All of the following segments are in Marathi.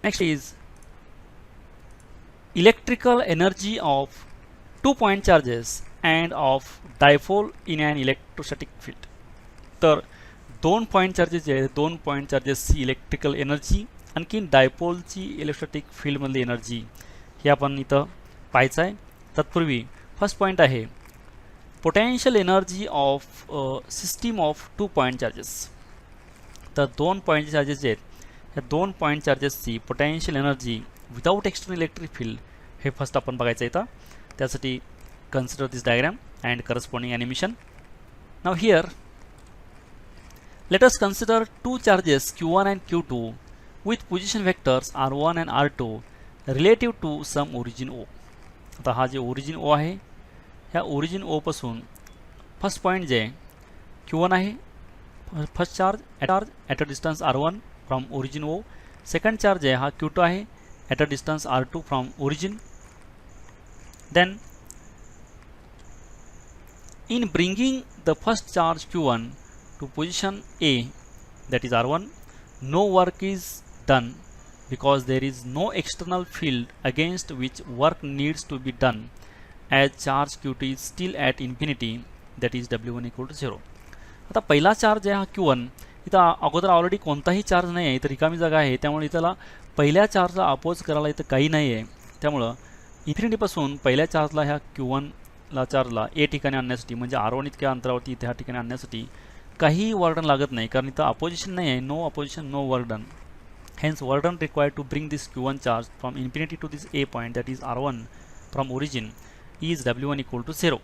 Next is electrical energy of 2 point charges and of dipole in an electrostatic field. तर 2 point चार्जेस जे आहेत 2 point चार्जेसची इलेक्ट्रिकल एनर्जी आणखी डायपोलची इलेक्ट्रोस्टॅटिक फील्डमधली एनर्जी हे आपण इथं पाहायचं आहे. तत्पूर्वी फर्स्ट पॉईंट आहे potential energy of system of 2 point charges. तर 2 point चार्जेस जे आहेत ह्या 2 point चार्जेसची potential energy without external electric field हे फर्स्ट आपण बघायचं इथं. त्यासाठी consider this diagram and corresponding animation. Now here let us consider two charges q1 and q2 with position vectors r1 and r2 relative to some origin O. आता हा जे ओरिजिन O आहे ह्या ओरिजिन O पासून फर्स्ट पॉईंट जे q1 आहे first charge at a distance r1 from origin O. Second charge आहे हा q2 आहे at a distance r2 from origin. Then in bringing the first charge q1 to position A, that is R1, no work is done because there is no external field against which work needs to be done as charge Q2 is still at infinity, that is W1 equal to 0. आता पहिला चार्ज आहे हा Q1 इथं अगोदर ऑलरेडी कोणताही चार्ज नाही आहे, इथं रिकामी जागा आहे, त्यामुळे इथला पहिल्या चार्जला अपोज करायला इथं काही नाही आहे. त्यामुळं इन्फिनिटीपासून पहिल्या चार्जला ह्या Q1ला चार्जला ए ठिकाणी आणण्यासाठी म्हणजे R1 इतक्या अंतरावरती इथे ह्या ठिकाणी आणण्यासाठी काही वर्क डन लागत नाही, कारण इथं अपोजिशन नाही आहे. No opposition no work done. Hence work done required to bring this Q1 charge from infinity to this a point that is R1 from origin is W1 equal to 0.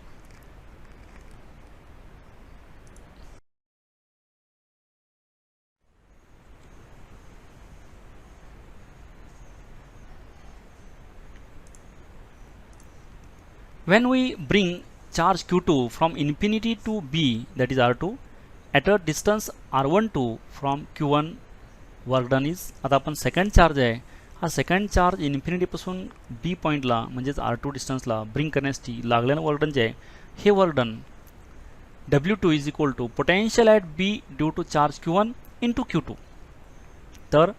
When we bring charge Q2 from infinity to B, that is R2, at a distance R12 from Q1 work done is. आता आपण सेकंड चार्ज आहे हा सेकंड चार्ज इन्फिनिटीपासून बी पॉईंटला म्हणजेच R2 डिस्टन्सला ब्रिंग करण्यासाठी लागलेलं वर्क डन जे आहे हे work done W2 is equal to potential at B due to charge Q1 into Q2. तर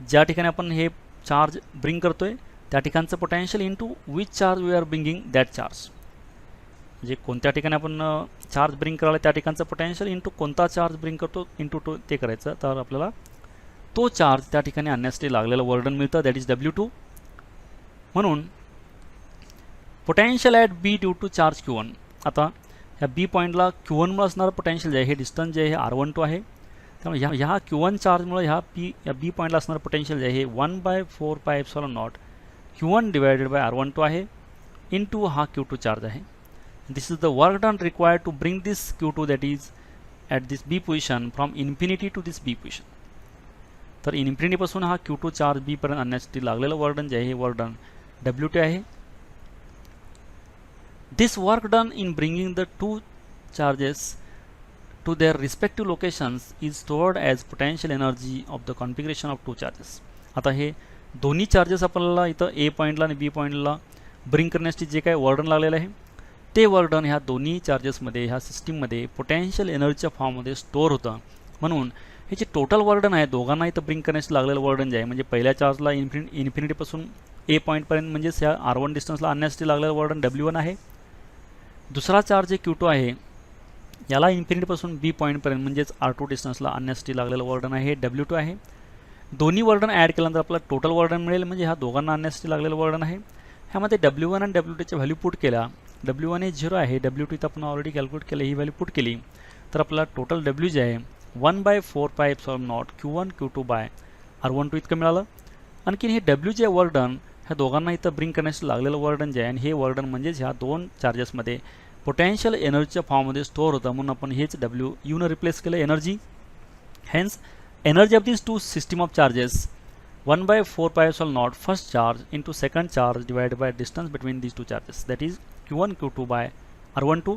ज्या ठिकाणी आपण हे चार्ज ब्रिंग करतोय त्या ठिकाणचं potential into which charge we are bringing that charge. म्हणजे कोणत्या ठिकाणी आपण चार्ज ब्रिंग करायला त्या ठिकाणचं पोटेन्शियल इंटू कोणता चार्ज ब्रिंग करतो इंटू तो ते करायचं. तर आपल्याला तो चार्ज त्या ठिकाणी आणण्यासाठी लागलेलं वर्क डन मिळतं दॅट इज W2. म्हणून potential at B due to charge Q1. आता ह्या बी पॉईंटला Q1मुळे असणारं पोटेन्शियल जे आहे हे डिस्टन्स जे आहे हे R12 आहे. त्यामुळे ह्या Q1 चार्जमुळे ह्या बी पॉईंटला असणारं पोटेन्शियल जे आहे हे 1/4πε0 Q1 डिवायडेड बाय R12 आहे इंटू हा Q2 चार्ज आहे. This is the work done required to bring this Q2 that is at this B position from infinity to this B position. तर इन्फिनिटी पासून हा Q2 चार्ज B पर्यंत आणण्यासाठी लागलेलं वर्क डन जे आहे हे वर्क डन W2 आहे. This work done in bringing the two charges to their respective locations is stored as potential energy of the configuration of two charges. आता हे दोन्ही चार्जेस आपल्याला इथं ए पॉईंटला आणि बी पॉईंटला ब्रिंग करण्यासाठी जे काही वर्क डन लागलेलं आहे ते वर्क डन ह्या दोन्ही चार्जेसमध्ये ह्या सिस्टीममध्ये पोटेन्शियल एनर्जीच्या फॉर्ममध्ये स्टोअर होतं. म्हणून हे जे टोटल वर्क डन आहे दोघांना इथं ब्रिंग करण्यासाठी लागलेलं वर्क डन जे आहे म्हणजे पहिल्या चार्जला इन्फिनिटीपासून ए पॉईंटपर्यंत म्हणजेच ह्या R1 डिस्टन्सला आणण्यासाठी लागलेलं वर्क डन W1 आहे. दुसरा चार्ज जे Q2 आहे याला इन्फिनिटीपासून बी पॉईंटपर्यंत म्हणजेच R2 डिस्टन्सला आणण्यासाठी लागलेलं वर्क डन आहे हे W2 आहे. दोन्ही वर्क डन ॲड केल्यानंतर आपल्याला टोटल वर्क डन मिळेल म्हणजे ह्या दोघांना आणण्यासाठी लागलेलं वर्क डन आहे. ह्यामध्ये W1 आणि W2च्या व्हॅल्यू पुट केल्या. W1 हे 0 आहे W2 इथं आपण ऑलरेडी कॅल्क्युलेट केलं ही व्हॅल्यू पुट केली तर आपल्याला टोटल W जे आहे 1/4πε0 Q1 Q2 बाय R12 इतकं मिळालं. आणखीन हे W जे वर्क डन ह्या दोघांना इथं ब्रिंग करण्यासाठी लागलेलं वर्क डन जे आहे आणि हे वर्क डन म्हणजेच ह्या दोन चार्जेसमध्ये पोटेन्शियल एनर्जीच्या फॉर्ममध्ये स्टोअर होतं म्हणून आपण हेच W ने रिप्लेस केलं energy. Hence energy of this two system of charges 1/4πε0 first charge into second charge divide by distance between these two charges that is Q1 Q2 by R12.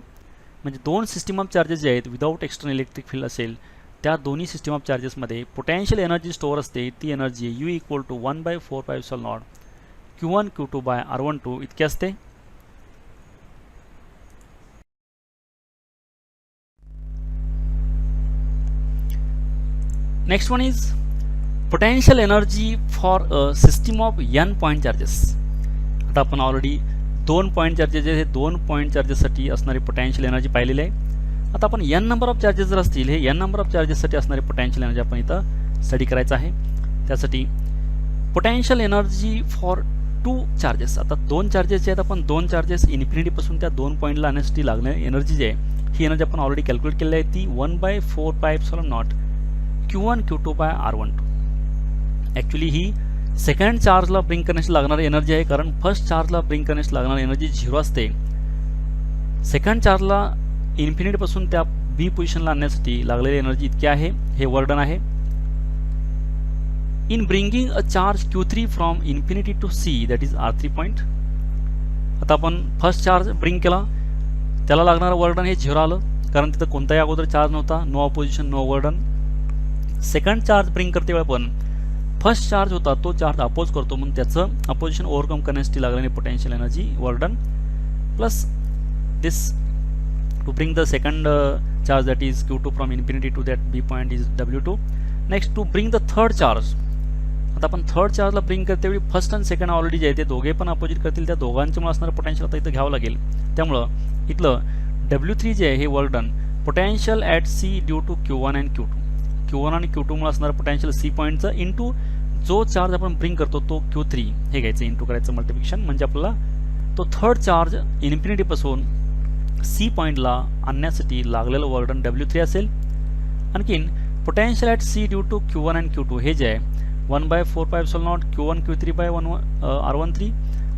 म्हणजे दोन सिस्टीम ऑफ चार्जेस जे आहेत विदाउट एक्सटर्नल इलेक्ट्रिक फील्ड असेल त्या दोन्ही सिस्टीम ऑफ चार्जेसमध्ये पोटेन्शियल एनर्जी स्टोअर असते. ती energy U equal to 1/4πε0 Q1 Q2 by R12 इतके असते. Next one is potential energy for a system of n point charges. आता आपण ऑलरेडी 2 पॉईंट चार्जेस हे 2 पॉईंट चार्जेससाठी असणारी पोटेन्शियल एनर्जी पाहिलेली आहे. आता आपण n नंबर ऑफ चार्जेस जर असतील हे n नंबर ऑफ चार्जेससाठी असणारी पोटेन्शियल एनर्जी आपण इथं स्टडी करायचं आहे. त्यासाठी पोटेन्शियल एनर्जी फॉर 2 चार्जेस. आता 2 चार्जेस जे आहेत आपण 2 चार्जेस इन्फिनिटीपासून त्या 2 पॉईंटला आणण्यासाठी लागणारी एनर्जी जी आहे ही एनर्जी आपण ऑलरेडी कॅल्क्युलेट केलेली आहे. ती 1/4πε0 Q1 Q2 by R12. Actually ही सेकंड चार्जला ब्रिंक करण्यासाठी लागणारी एनर्जी आहे, कारण फर्स्ट चार्जला ब्रिंक करण्यासाठी लागणारी एनर्जी 0 असते. सेकंड चार्जला इन्फिनिटीपासून त्या बी पोझिशनला आणण्यासाठी लागलेली एनर्जी इतकी आहे. हे वर्डन आहे. In bringing a charge Q3 from infinity to C that is R3 point. आता आपण फर्स्ट चार्ज ब्रिंक केला, त्याला लागणारं वर्डन हे 0 आलं, कारण तिथं कोणताही अगोदर चार्ज नव्हता. No opposition no वर्डन. Second charge brink करते वेळा पण फर्स्ट चार्ज होता तो चार्ज अपोज करतो, म्हणून त्याचं अपोजिशन ओव्हरकम करण्यासाठी लागणारी potential energy work done plus this to bring the second charge that is Q2 from infinity to that B point is W2. Next to bring the third charge. आता आपण थर्ड चार्जला ब्रिंक करते वेळी फर्स्ट आणि सेकंड ऑलरेडी जे आहे ते दोघे पण अपोजिट करतील, त्या दोघांच्यामुळे असणारं पोटेन्शियल आता इथं घ्यावं लागेल. त्यामुळं इथलं W3 जे आहे हे work done potential at C due to Q1 and Q2. Q1 आणि Q2 मुळे असणारं पोटेन्शियल C पॉईंटचं इंटू जो चार्ज आपण ब्रिंक करतो तो Q3 हे घ्यायचं, इंटू करायचं मल्टिप्लिकेशन, म्हणजे आपल्याला तो थर्ड चार्ज इन्फिनिटीपासून C पॉईंटला आणण्यासाठी लागलेलं वर्डन W3 असेल. आणखीन potential at C due to Q1 and Q2 हे जे आहे 1/4πε0 Q1 Q3 बाय R13.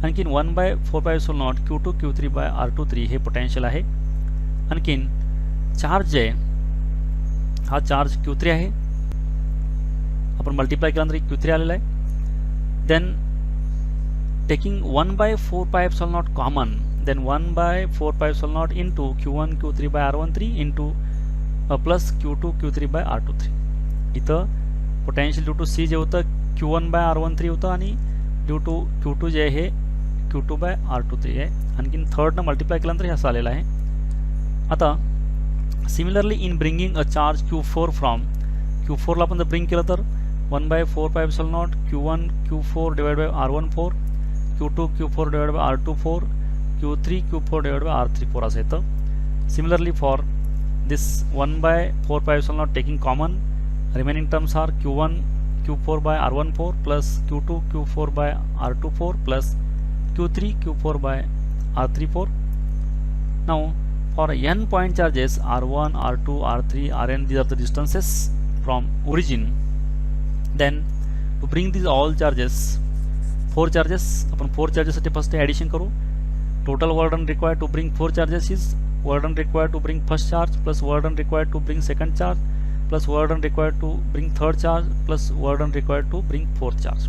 आणखीन 1/4πε0 Q2 Q3 बाय R23 हे पोटेन्शियल आहे. आणखीन चार्ज जे आहे हा चार्ज Q3 आहे, आपण मल्टिप्लाय केल्यानंतर Q3 आलेला आहे. Then taking 1/4πε0 common, then 1/4πε0 into Q1 Q3 by R13 into plus Q2 Q3 by R23. इथं पोटेन्शियल ड्यू टू C जे होतं Q1 बाय R13 होतं आणि ड्यू टू Q2 जे आहे हे Q2 बाय R23 आहे. आणखीन थर्डनं मल्टिप्लाय केल्यानंतर हे असं आलेलं आहे. आता similarly in bringing a charge Q4 from Q4ला आपण जर ब्रिंक केलं तर 1/4πε0 Q1 Q4 divide by R14, Q2 Q4 divide by R24, Q3 Q4 divide by R34 असं येतं. Similarly for this 1/4πε0 taking common, remaining terms are Q1 Q4 by R14 plus Q2 Q4 by R24 plus Q3 Q4 by R34. Now for n point charges R1, R2, R3, Rn, these are the distances from origin. Then to bring these all charges, 4 charges, upon 4 charges साठी first addition करू. Total burden required to bring 4 charges is burden required to bring first charge plus burden required to bring second charge plus burden required to bring third charge plus burden required to bring fourth charge.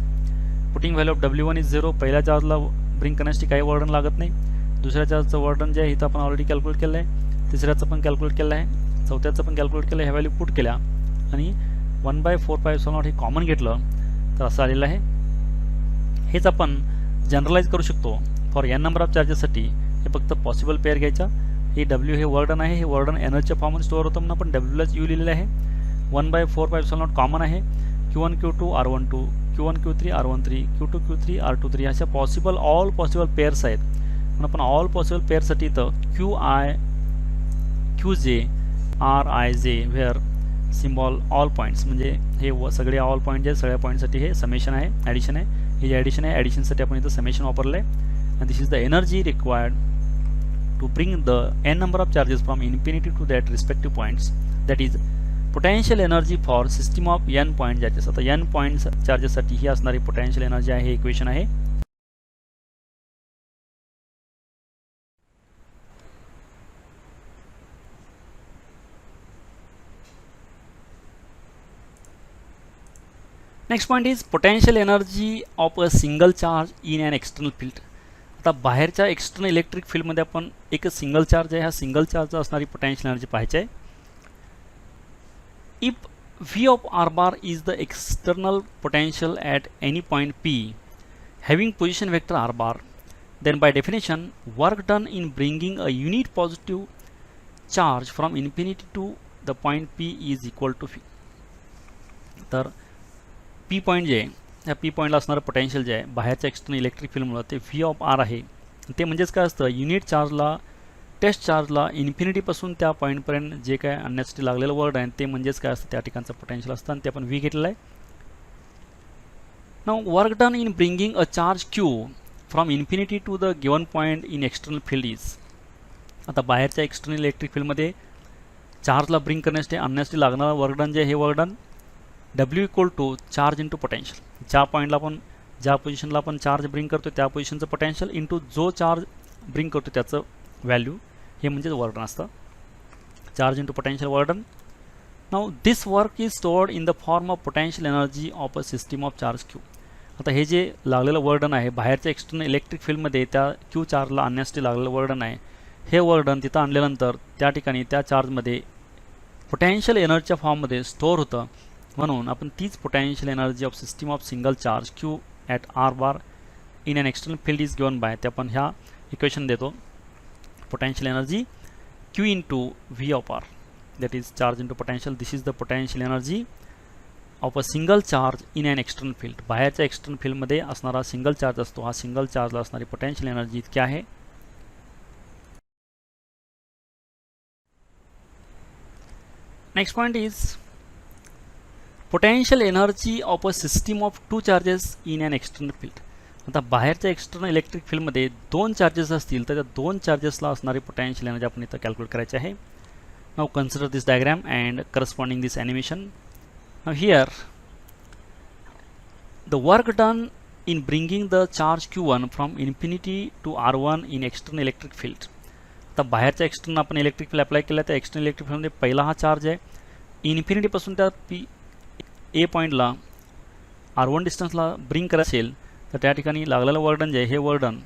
Putting value of W1 is 0. पहिल्या चार्जला ब्रिंक करण्यासाठी काही वर्डन लागत नाही. दुसऱ्या चार्जचं वर्डन जे आहे इथं आपण ऑलरेडी कॅल्क्युलेट केलं आहे. तिसऱ्याचं पण कॅल्क्युलेट केलं आहे. चौथ्याचं पण कॅल्क्युलेट केलं आहे. ह्या व्हॅल्यू पुट केल्या आणि 1/4πε0 हे कॉमन घेतलं तर असं आलेलं आहे. हेच आपण जनरलाइज करू शकतो फॉर n नंबर ऑफ चार्जेससाठी. हे फक्त पॉसिबल पेअर घ्यायच्या. हे W हे वर्डन आहे. हे वर्डन एनर्जीच्या फॉर्ममध्ये स्टोअर होतं म्हणून आपण Wलाच U लिहिलेलं आहे. 1/4πε0 कॉमन आहे. Q1 Q2 R12, Q1 Q3 R13, Q2 Q3 R23 अशा पॉसिबल ऑल पॉसिबल पेअर्स आहेत. म्हणून आपण ऑल पॉसिबल पेअरसाठी इथं QJ RIJ where symbol all points, म्हणजे हे सगळे ऑल पॉईंट जे सगळ्या पॉईंटसाठी हे समेशन आहे, ॲडिशन आहे. हे जे ॲडिशन आहे ॲडिशनसाठी आपण इथं समेशन वापरलं आहे. आणि this is the energy required to bring the n number of charges from infinity to that respective points, that is potential energy for system of n point charges. आता n point charges साठी ही असणारी potential energy आहे, हे इक्वेशन आहे. Next point is potential energy of a single charge in an external field. आता बाहेरच्या एक्सटर्नल इलेक्ट्रिक फील्डमध्ये आपण एक सिंगल चार्ज आहे, ह्या सिंगल चार्ज असणारी पोटेन्शियल एनर्जी पाहायची आहे. If V of R bar is the external potential at any point P having position vector R bar, then by definition work done in bringing a unit positive charge from infinity to the point P is equal to V. तर पी पॉईंट जे आहे त्या पी पॉईंटला असणारं पोटेन्शियल जे आहे बाहेरच्या एक्सटर्नल इलेक्ट्रिक फील्डमुळं ते व्ही ऑफ आर आहे. ते म्हणजेच काय असतं, युनिट चार्जला टेस्ट चार्जला इन्फिनिटीपासून त्या पॉईंटपर्यंत जे काय आणण्यासाठी लागलेलं वर्ड आहे ते म्हणजेच काय असतं त्या ठिकाणचं पोटेन्शियल असतं आणि ते आपण व्ही घेतलेलं आहे. Now work done in bringing a charge Q from infinity to the given point in external field is. आता बाहेरच्या एक्सटर्नल इलेक्ट्रिक फील्डमध्ये चार्जला ब्रिंग करण्यासाठी आणण्यासाठी लागणारा वर्क डन जे हे work done W equal to charge into potential. ज्या पॉईंटला आपण ज्या पोझिशनला आपण चार्ज ब्रिंग करतो त्या पोझिशनचं पोटेन्शियल इंटू जो चार्ज ब्रिंग करतो त्याचं व्हॅल्यू, हे म्हणजेच वर्क डन असतं. Charge into potential work done. Now this work is stored in the form of potential energy of a system of charge Q. आता हे जे लागलेलं वर्क डन आहे बाहेरच्या एक्सटर्नल इलेक्ट्रिक फील्डमध्ये त्या क्यू चार्जला आणण्यासाठी लागलेलं वर्क डन आहे, हे वर्क डन तिथं आणल्यानंतर त्या ठिकाणी त्या चार्जमध्ये पोटेन्शियल एनर्जीच्या फॉर्ममध्ये स्टोअर होतं. म्हणून आपण तीच potential energy of system of single charge Q at R bar in an external field is given by, ते आपण ह्या इक्वेशन देतो. Potential energy Q into V of R, that is charge into potential. This is the potential energy of a single charge in an external field. बाहेरच्या एक्सटर्नल फील्डमध्ये असणारा सिंगल चार्ज असतो, हा सिंगल चार्जला असणारी पोटेन्शियल एनर्जी इतकी आहे. Next point is potential energy of a system of two charges in an external field. आता बाहेरच्या एक्सटर्नल इलेक्ट्रिक फील्डमध्ये दोन चार्जेस असतील तर त्या दोन चार्जेसला असणारी पोटेन्शियल एनर्जी आपण इथं कॅल्क्युलेट करायची आहे. Now consider this diagram and corresponding this animation. Now here the work done in bringing the charge q1 from infinity to r1 in external electric field. आता बाहेरच्या एक्सटर्नल आपण इलेक्ट्रिक फील्ड अप्लाय केला, त्या एक्सटर्नल इलेक्ट्रिक फील्डमध्ये पहिला हा चार्ज आहे इन्फिनिटीपासून त्या पी ए पॉईंटला r1 डिस्टन्सला ब्रिंग करायचं असेल तर त्या ठिकाणी लागलेलं वर्क डन जे आहे हे work done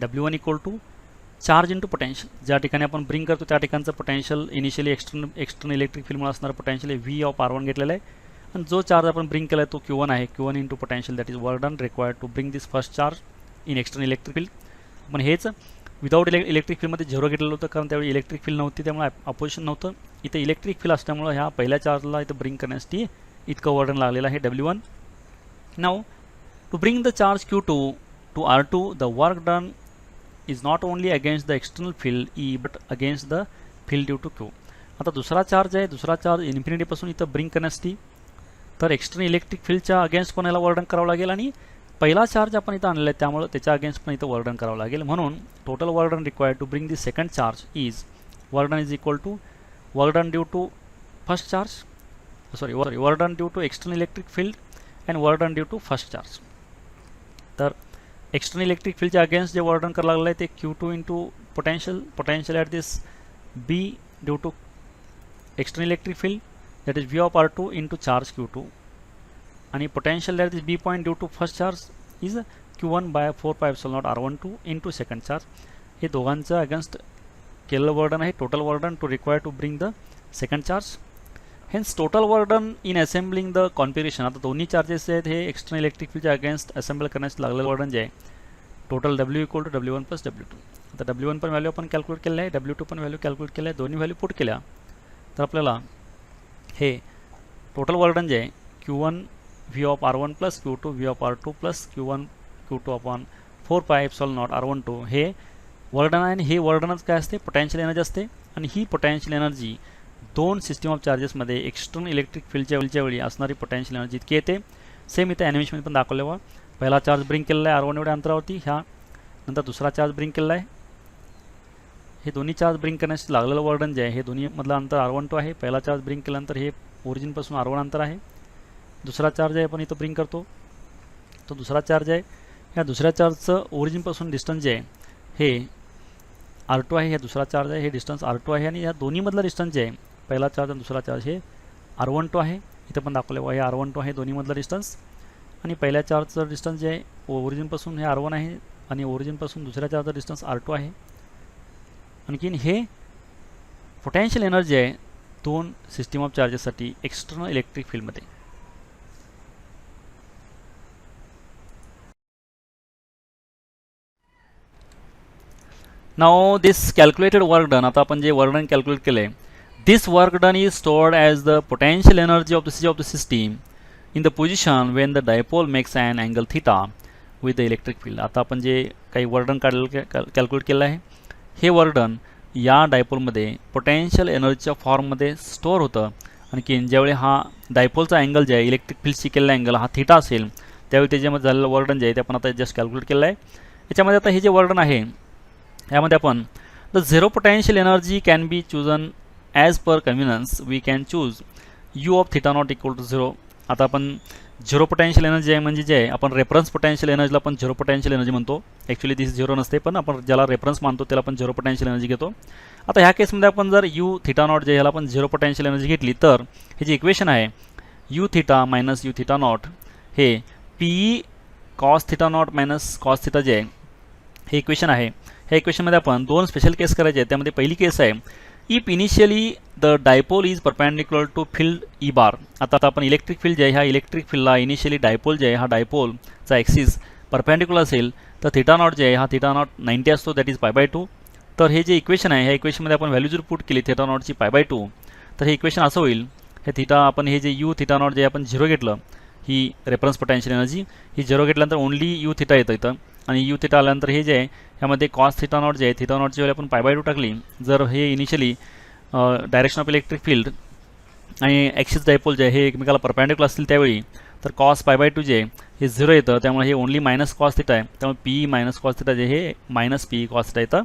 W1 equal to charge into potential. ज्या ठिकाणी आपण ब्रिंग करतो त्या ठिकाणचं पोटेन्शियल इनिशियली एक्सटर्नल इलेक्ट्रिक फील्डमुळे असणारं पोटेन्शियल आहे व्ही ऑफ r1 घेतलेला आहे आणि जो चार्ज आपण ब्रिंग केला आहे तो q1 आहे. q1 into potential that is work done required to bring this first charge in external electric field. आपण हेच विदाउट इलेक्ट्रिक फील्डमध्ये झिरो घेतलेलं होतं कारण त्यावेळी इलेक्ट्रिक फील्ड नव्हती, त्यामुळे अपोजिशन नव्हतं. इथे इलेक्ट्रिक फील्ड असल्यामुळे ह्या पहिल्या चार्जला इथं ब्रिंग करण्यासाठी इतकं वर्क डन लागलेलं आहे W1. Now to bring the charge q2 to r2 the work done is not only against the external field E but against the field due to Q. आता दुसरा चार्ज आहे, दुसरा चार्ज इन्फिनिटीपासून इथं ब्रिंग करण्यासाठी तर एक्सटर्नल इलेक्ट्रिक फील्डच्या अगेन्स्ट पण याला वर्क डन करावं लागेल आणि पहिला चार्ज आपण इथं आणलेला आहे त्यामुळे त्याच्या अगेन्स्ट पण इथं वर्क डन करावं लागेल. म्हणून total work done required to bring this second charge is work done is equal to work done due to first charge work done due to external electric field and work done due to first charge. तर एक्सटर्नल इलेक्ट्रिक फील्डच्या अगेन्स्ट जे वर्क डन करायला लागलं आहे ते q2 into potential at this b due to external electric field that is v of r2 into charge q2 आणि potential at this b point due to first charge is q1 by 4πε0 r12 into second charge. हे दोघांचं अगेन्स्ट केलेलं वर्क डन आहे total work done to require to bring the second charge. Hence total work done in assembling the configuration. आता दोन्ही चार्जेस आहेत हे एक्सटर्नल इलेक्ट्रिक फील्डच्या अगेन्स्ट असेंबल करण्यास लागलेलं वर्क डन जे आहे total W equal to W1 plus W2. आता W1 पण व्हॅल्यू आपण कॅल्क्युलेट केलं आहे, W2 पण व्हॅल्यू कॅल्क्युलेट केलं आहे, दोन्ही व्हॅल्यू पुट केल्या तर आपल्याला हे टोटल वर्क डन जे आहे q1 v of r1 plus q2 v of r2 plus q1 q2 upon 4πε0 r12 हे वर्क डन आहे. आणि हे वर्क डनच काय असते पोटेन्शियल एनर्जी असते आणि ही पोटेन्शियल एनर्जी दोन सिस्टीम ऑफ चार्जेसमध्ये एक्सटर्नल इलेक्ट्रिक फील्डच्या वेळी असणारी पोटेन्शियल एनर्जी इतकी येते. सेम इथे ॲनिमेशनमध्ये पण दाखवलं. पहिला चार्ज ब्रिंग केलेला आहे r1 एवढ्या अंतरावरती, ह्या नंतर दुसरा चार्ज ब्रिंग केलेला आहे. हे दोन्ही चार्ज ब्रिंग करण्यासाठी लागलेलं वर्क डन जे आहे हे दोन्ही मधलं अंतर r12 आहे. पहिला चार्ज ब्रिंग केल्यानंतर हे ओरिजिनपासून r1 अंतर आहे. दुसरा चार्ज आहे आपण इथं ब्रिंग करतो तो दुसरा चार्ज आहे. ह्या दुसऱ्या चार्जचं ओरिजिनपासून डिस्टन्स जे आहे हे r2 आहे, हे दुसरा चार्ज आहे, हे डिस्टन्स r2 आहे आणि या दोन्हीमधला डिस्टन्स जे आहे पहिला चार्ज आणि दुसरा चार्ज हे r12 आहे. इथं पण दाखवलं हे r12 आहे दोन्हीमधला डिस्टन्स आणि पहिल्या चार्जचं डिस्टन्स जे आहे ओरिजिनपासून हे r1 आहे आणि ओरिजिनपासून दुसऱ्या चार्जचं डिस्टन्स r2 आहे. आणखीन हे पोटेन्शियल एनर्जी आहे दोन सिस्टीम ऑफ चार्जेससाठी एक्सटर्नल इलेक्ट्रिक फील्डमध्ये. Now this calculated work done, आता आपण जे वर्क डन कॅल्क्युलेट केलं आहे this work done is stored as the potential energy of the system in the position when the dipole makes an angle theta with the electric field. आता आपण जे काही वर्डन कॅल्क्युलेट केलं आहे, हे वर्डन या डायपोलमध्ये पोटेन्शियल एनर्जीच्या फॉर्ममध्ये स्टोअर होतं. आणखी ज्यावेळी हा डायपोलचा अँगल जे आहे इलेक्ट्रिक फील्डशी केलेला अँगल हा थिटा असेल, त्यावेळी त्याच्यामध्ये झालेलं वर्डन जे आहे ते आपण आता जस्ट कॅल्क्युलेट केलं आहे. याच्यामध्ये आता हे जे वर्डन आहे यामध्ये आपण the zero potential energy can be chosen as per convenience. We can choose U of theta naught equal to 0. आता आपण झिरो पोटेन्शियल एनर्जी आहे म्हणजे जे आहे आपण रेफरन्स पोटेन्शियल एनर्जीला आपण झिरो पोटेन्शियल एनर्जी म्हणतो. ॲक्च्युली दिस झिरो नसते, पण आपण ज्याला रेफरन्स मानतो त्याला आपण झिरो पोटेन्शियल एनर्जी घेतो. आता ह्या केसमध्ये आपण जर यू थिटा नॉट जे ह्याला आपण झिरो पोटेन्शियल एनर्जी घेतली तर हे जे इक्वेशन आहे U theta minus U theta naught हे P cos theta naught minus cos theta जे आहे हे इक्वेशन आहे. ह्या इक्वेशनमध्ये आपण दोन स्पेशल केस करायचे आहेत. त्यामध्ये पहिली केस आहे if initially the dipole is perpendicular to field E bar. आता आपण इलेक्ट्रिक फील्ड जे आहे ह्या इलेक्ट्रिक फील्डला इनिशियली डायपोल जे आहे हा डायपोलचा ॲक्सिस परपेंडिक्युलर असेल तर थिटा नॉट जे आहे हा थिटा नॉट 90 असतो, दॅट इज π/2. तर हे जे इक्वेशन आहे ह्या इक्वेशनमध्ये आपण व्हॅल्यू जर पुट केली थिटा नॉटची π/2 तर हे इक्वेशन असं होईल. हे थिटा आपण हे जे यू थिटा नॉट जे आपण 0 घेतलं, ही रेफरन्स पोटेन्शियल एनर्जी ही 0 घेतल्यानंतर ओनली यू थिटा येतं इथं, आणि यू थिटा आल्यानंतर हे जे आहे ह्यामध्ये कॉस थिटा नॉट जे आहे थिटा नॉटची व्हॅल्यू आपण π/2 टाकली. जर हे initially direction of electric field आणि ॲक्सिस डायपोल जे आहे हे एकमेकाला परपेंडिक्युलर असतील त्यावेळी तर कॉस π/2 जे आहे हे 0 येतं, त्यामुळे हे ओनली मायनस कॉस थिटा आहे. त्यामुळे पी मायनस कॉस थिटा जे हे मायनस पी कॉस थिटा येतं.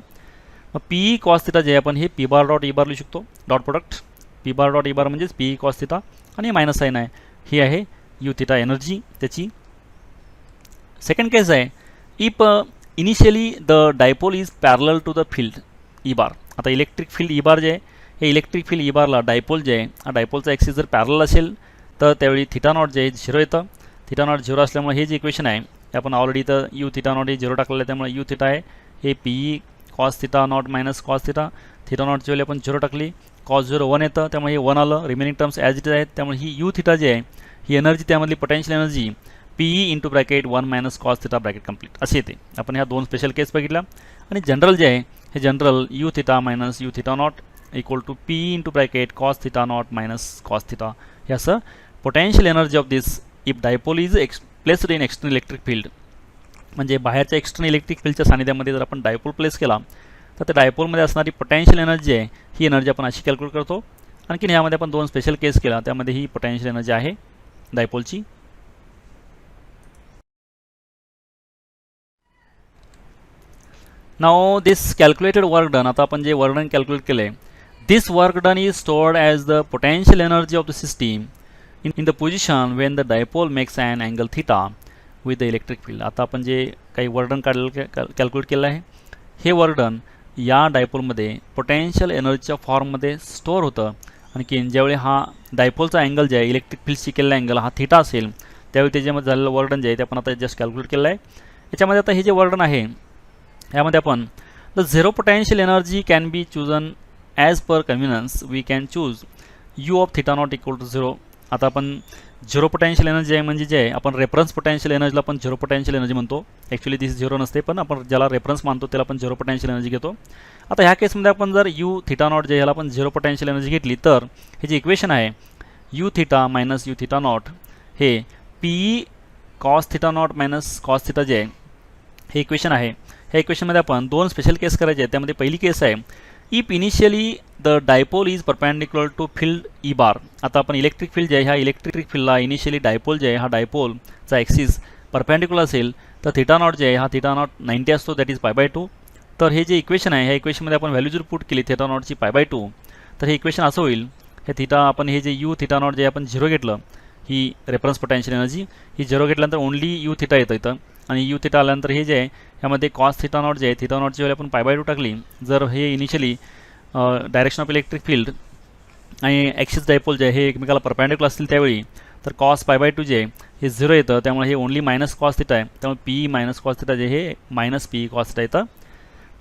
मग पी कॉस थिटा जे आहे आपण हे P bar dot E bar लिहू शकतो, dot product P bar dot E bar म्हणजेच पी कॉस थिटा आणि मायनस साईन आहे. ही आहे यू थिटा एनर्जी त्याची. सेकंड केस आहे if initially the dipole is parallel to the field E bar. आता इलेक्ट्रिक फील्ड ई बार जे आहे हे इलेक्ट्रिक फील्ड ई बारला डायपोल जे आहे हा डायपोलचा ॲक्सिस जर पॅरलल असेल तर त्यावेळी थिटा नॉट जे आहे 0 येतं. थिटा नॉट 0 असल्यामुळे हे जे इक्वेशन आहे हे आपण ऑलरेडी इथं यू थिटा नॉट हे 0 टाकलेलं आहे, त्यामुळे यू थिटा आहे हे P cos theta naught minus cos theta. Theta नॉटची व्हॅल्यू आपण 0 टाकली, कॉस 0 1 येतं, त्यामुळे हे 1 आलं. Remaining terms as it is आहेत, त्यामुळे ही यू थिटा जी आहे ही एनर्जी त्यामधली potential energy P into bracket 1 minus cos theta bracket complete अशी येते. आपण ह्या दोन स्पेशल केस बघितल्या. आणि जनरल जे आहे हे general U theta minus U theta naught equal to P into bracket cos theta naught minus cos theta हे असं potential energy of this if dipole is placed in external electric field. म्हणजे बाहेरच्या एक्सटर्नल इलेक्ट्रिक फील्डच्या सानिध्यामध्ये जर आपण डायपोल प्लेस केला तर त्या डायपोलमध्ये असणारी पोटेन्शियल एनर्जी आहे ही एनर्जी आपण अशी कॅल्क्युलेट करतो. आणखीन ह्यामध्ये आपण दोन स्पेशल केस केला, त्यामध्ये ही पोटेन्शियल एनर्जी आहे डायपोलची. Now this calculated work done. आता आपण जे वर्क डन कॅल्क्युलेट केले, this work done is stored as the potential energy of the system in the position when the dipole makes an angle theta with the electric field. आता आपण जे काही वर्क डन कॅल्क्युलेट केलं आहे, हे वर्क डन या डायपोलमध्ये पोटेन्शियल एनर्जीच्या फॉर्ममध्ये स्टोअर होतं. आणखी ज्यावेळी हा डायपोलचा अँगल जे आहे इलेक्ट्रिक फील्डशी केलेला अँगल हा थिटा असेल, त्यावेळी त्याच्यामध्ये झालेलं वर्क डन जे आहे ते आपण आता जस्ट कॅल्क्युलेट केलं आहे. याच्यामध्ये आता हे जे वर्क डन आहे यामध्ये आपण the zero potential energy can be chosen as per convenience. We can choose U of theta naught equal to 0. आता आपण झिरो पोटेन्शियल एनर्जी आहे म्हणजे जे आहे आपण रेफरन्स पोटेन्शियल एनर्जीला आपण झिरो पोटेन्शियल एनर्जी म्हणतो. ॲक्च्युली दिस झिरो नसते, पण आपण ज्याला रेफरन्स मानतो त्याला आपण झिरो पोटेन्शियल एनर्जी घेतो. आता ह्या केसमध्ये आपण जर यू थिटा नॉट जे ह्याला आपण झिरो पोटेन्शियल एनर्जी घेतली तर हे जे इक्वेशन आहे U theta minus U theta naught हे P cos theta naught minus cos theta जे आहे हे इक्वेशन आहे. ह्या इक्वेशनमध्ये आपण दोन स्पेशल केस करायचे आहेत. त्यामध्ये पहिली केस आहे if initially the dipole is perpendicular to field E bar. आता आपण इलेक्ट्रिक फील्ड जे आहे ह्या इलेक्ट्रिक फील्डला इनिशियली डायपोल जे आहे हा डायपोलचा ॲक्सिस परपेंडिक्युलर असेल तर थिटा नॉट जे आहे हा थिटा नॉट 90 असतो, दॅट इज π/2. तर हे जे इक्वेशन आहे ह्या इक्वेशनमध्ये आपण व्हॅल्यू जर पुट केली थिटा नॉटची π/2 तर हे इक्वेशन असं होईल. हे थिटा आपण हे जे यू थिटा नॉट जे आपण 0 घेतलं, ही रेफरन्स पोटेन्शियल एनर्जी ही 0 घेतल्यानंतर ओनली यू थिटा येतं इथं, आणि यू थिटा आल्यानंतर हे जे आहे ह्यामध्ये कॉस थिटा नॉट जे आहे थिटा नॉटची व्हॅल्यू आपण π/2 टाकली. जर हे initially direction of electric field आणि ॲक्सिस डायपोल जे आहे हे एकमेकाला परपेंडिक्युलर असतील त्यावेळी तर कॉस π/2 जे आहे हे 0 येतं, त्यामुळे हे ओनली मायनस कॉस थिटा आहे. त्यामुळे पी मायनस कॉस थिटा जे हे मायनस पी कॉस थिटा येतं.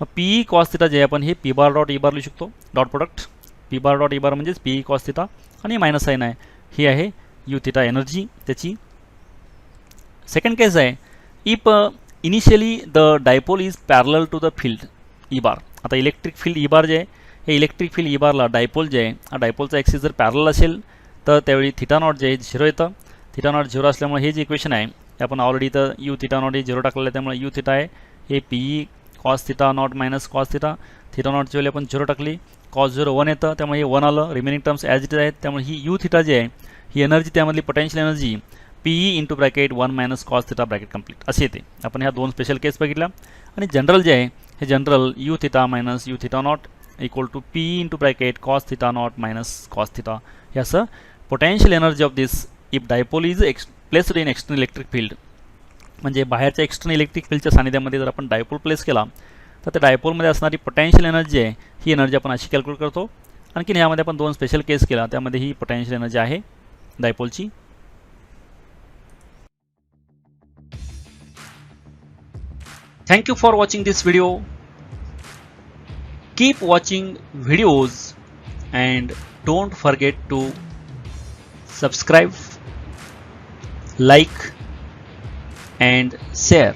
मग पी कॉस थिटा जे आहे आपण हे P bar dot E bar लिहू शकतो, dot product P bar dot E bar म्हणजेच पी कॉस थिटा आणि मायनस साईन आहे. ही आहे यू थिटा एनर्जी त्याची. सेकंड केस आहे if initially the dipole is parallel to the field E bar. आता इलेक्ट्रिक फील्ड ई बार जे आहे हे इलेक्ट्रिक फील्ड ई बारला डायपोल जे आहे हा डायपोलचा ॲक्सिस जर पॅरलल असेल तर त्यावेळी थिटा नॉट जे आहे 0 येतं. थिटा नॉट 0 असल्यामुळे हे जे इक्वेशन आहे ते आपण ऑलरेडी तर यू थिटा नॉट हे 0 टाकलेलं आहे, त्यामुळे यू थिटा आहे हे P E cos theta naught minus cos theta. Theta नॉटची व्हॅल्यू आपण 0 टाकली, कॉस 0 1 येतं, त्यामुळे हे 1 आलं. Remaining terms as it is आहेत, त्यामुळे ही यू थिटा जी आहे ही एनर्जी, त्यामधली potential energy P E into bracket 1 minus cos theta bracket complete असे येते. आपण ह्या दोन स्पेशल केस बघितल्या. आणि जनरल जे आहे हे general U theta minus U theta naught equal to P E into bracket cos theta naught minus cos theta हे असं potential energy of this if dipole is placed in external electric field. म्हणजे बाहेरच्या एक्सटर्नल इलेक्ट्रिक फील्डच्या सानिध्यामध्ये जर आपण डायपोल प्लेस केला तर त्या डायपोलमध्ये असणारी पोटेन्शियल एनर्जी आहे ही एनर्जी आपण अशी कॅल्क्युलेट करतो. आणखीन ह्यामध्ये आपण दोन स्पेशल केस केला, त्यामध्ये ही पोटेन्शियल एनर्जी आहे डायपोलची. Thank you for watching this video. Keep watching videos and don't forget to subscribe, like and share.